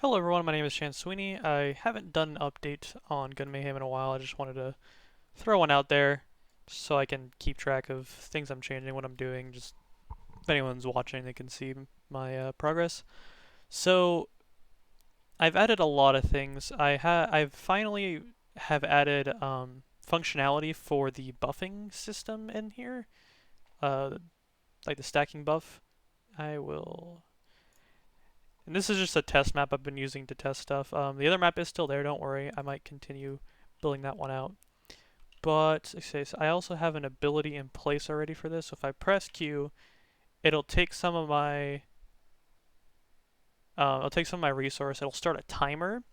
Hello everyone, my name is Chan Sweeney. I haven't done an update on Gun Mayhem in a while. I just wanted to throw one out there so I can keep track of things I'm changing, what I'm doing. Just if anyone's watching, they can see my progress. So I've added a lot of things. I've finally have added functionality for the buffing system in here, uh, like the stacking buff. I will. And this is just a test map I've been using to test stuff. The other map is still there, don't worry. I might continue building that one out. But okay, so I also have an ability in place already for this. So if I press Q, it'll take some of my resource. It'll start a timer,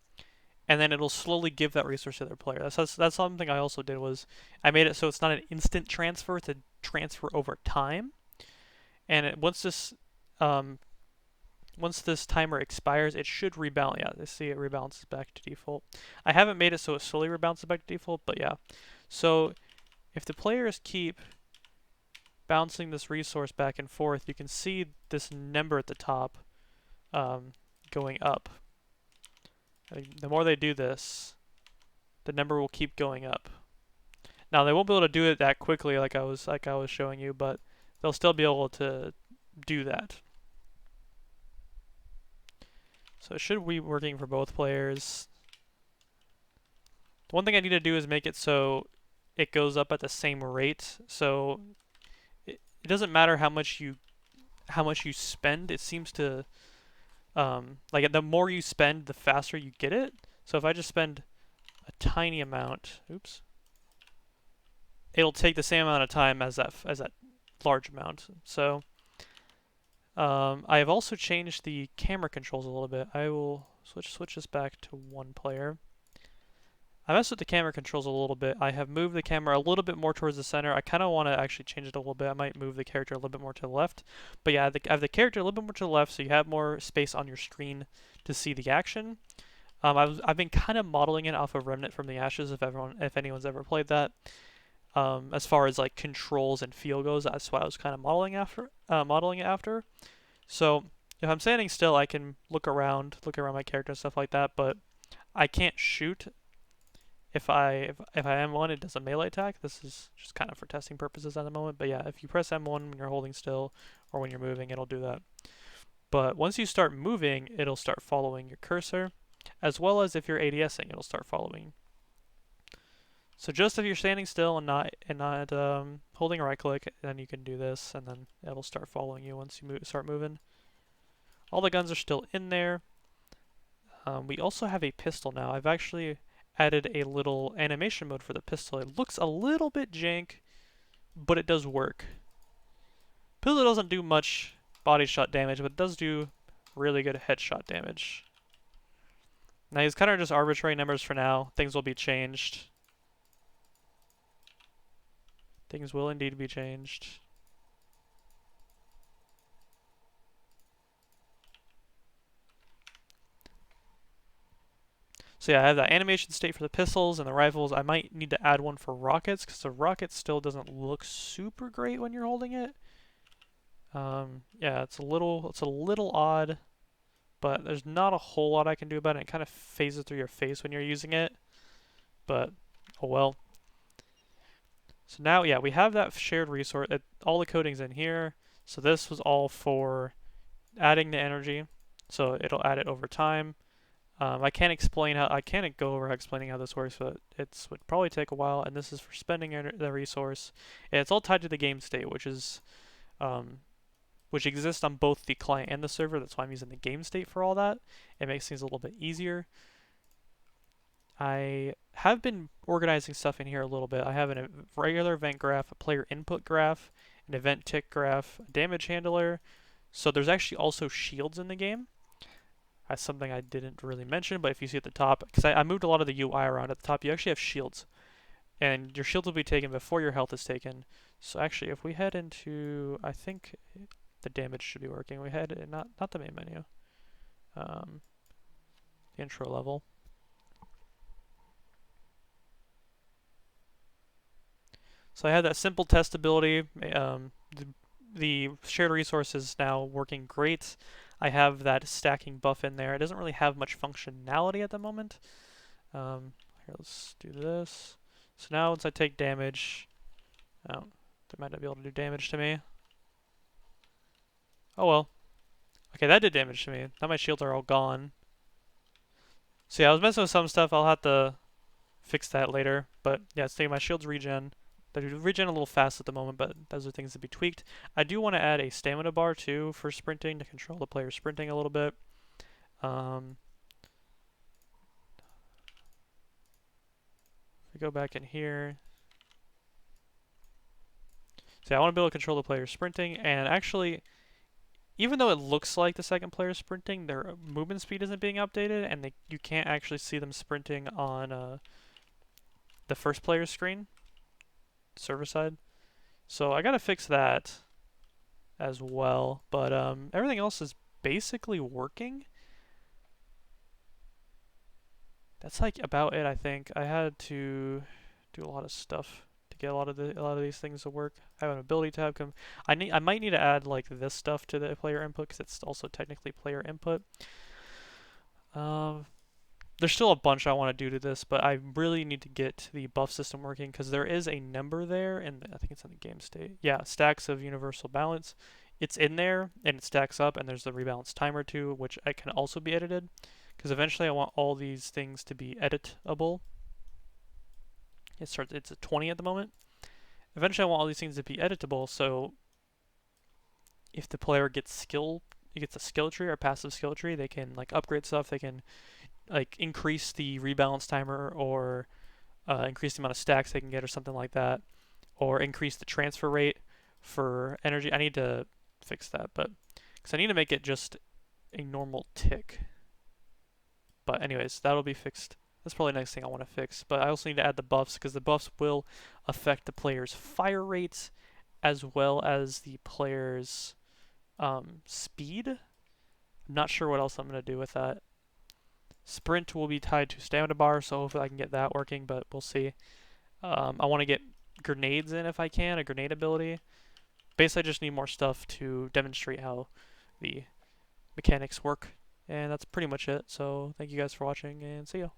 and then it'll slowly give that resource to their player. That's something I also did was I made it so it's not an instant transfer; it's a transfer over time. And um, once this timer expires, it should rebalance. Yeah, see it rebalances back to default. I haven't made it so it slowly rebalances back to default, but yeah. So if the players keep bouncing this resource back and forth, you can see this number at the top going up. The more they do this, the number will keep going up. Now they won't be able to do it that quickly like I was showing you, but they'll still be able to do that. So it should be working for both players. The one thing I need to do is make it so it goes up at the same rate. So it doesn't matter how much you spend. It seems to like the more you spend, the faster you get it. So if I just spend a tiny amount, oops, it'll take the same amount of time as that large amount. So I have also changed the camera controls a little bit. I will switch this back to one player. I messed with the camera controls a little bit. I have moved the camera a little bit more towards the center. I kind of want to actually change it a little bit. I might move the character a little bit more to the left. But yeah, I have the character a little bit more to the left so you have more space on your screen to see the action. I've been kind of modeling it off of Remnant from the Ashes if anyone's ever played that. As far as like controls and feel goes, that's why I was kind of modeling it after. So if I'm standing still, I can look around my character and stuff like that, but I can't shoot. If I am one, it does a melee attack. This is just kind of for testing purposes at the moment. But yeah, if you press M1 when you're holding still or when you're moving, it'll do that. But once you start moving, it'll start following your cursor, as well as if you're ADSing, it'll start following. So just if you're standing still and not holding a right click, then you can do this, and then it'll start following you once you start moving. All the guns are still in there. We also have a pistol now. I've actually added a little animation mode for the pistol. It looks a little bit jank, but it does work. Pistol doesn't do much body shot damage, but it does do really good headshot damage. Now these kind of just arbitrary numbers for now. Things will be changed. Things will indeed be changed. So yeah, I have that animation state for the pistols and the rifles. I might need to add one for rockets because the rocket still doesn't look super great when you're holding it. Yeah, it's a little odd, but there's not a whole lot I can do about it. It kind of phases through your face when you're using it, but oh well. So now, yeah, we have that shared resource. All the coding's in here. So this was all for adding the energy. So it'll add it over time. I can't go over explaining how this works, but it would probably take a while. And this is for spending the resource. And it's all tied to the game state, which exists on both the client and the server. That's why I'm using the game state for all that. It makes things a little bit easier. I have been organizing stuff in here a little bit. I have a regular event graph, a player input graph, an event tick graph, a damage handler. So there's actually also shields in the game. That's something I didn't really mention, but if you see at the top, because I moved a lot of the UI around at the top, you actually have shields. And your shields will be taken before your health is taken. So actually, if we head into, I think the damage should be working. We head, not the main menu, the intro level. So I have that simple testability. The shared resource is now working great. I have that stacking buff in there. It doesn't really have much functionality at the moment. Here, let's do this. So now once I take damage, oh, they might not be able to do damage to me. Oh well. Okay, that did damage to me. Now my shields are all gone. So yeah, I was messing with some stuff. I'll have to fix that later. But yeah, stay my shields regen. They do regen a little fast at the moment, but those are things to be tweaked. I do want to add a stamina bar too for sprinting to control the player sprinting a little bit. If we go back in here, so yeah, I want to be able to control the player sprinting, and actually, even though it looks like the second player sprinting, their movement speed isn't being updated, and you can't actually see them sprinting on the first player's screen, server side. So I gotta fix that as well, but everything else is basically working. That's like about it, I think. I had to do a lot of stuff to get a lot of these things to work. I have an ability tab come. I might need to add like this stuff to the player input because it's also technically player input. There's still a bunch I want to do to this, but I really need to get the buff system working because there is a number there, and I think it's in the game state. Yeah, stacks of universal balance. It's in there, and it stacks up, and there's the rebalance timer too, which I can also be edited, because eventually I want all these things to be editable. It's at 20 at the moment. Eventually I want all these things to be editable, so if the player gets a skill tree or a passive skill tree, they can like upgrade stuff, they can like increase the rebalance timer or increase the amount of stacks they can get or something like that, or increase the transfer rate for energy. I need to fix that, but because I need to make it just a normal tick. But anyways, that'll be fixed. That's probably the next thing I want to fix. But I also need to add the buffs because the buffs will affect the player's fire rates as well as the player's speed. I'm not sure what else I'm going to do with that. Sprint will be tied to stamina bar, so hopefully I can get that working, but we'll see. I want to get grenades in if I can, a grenade ability. Basically, I just need more stuff to demonstrate how the mechanics work. And that's pretty much it. So thank you guys for watching, and see ya.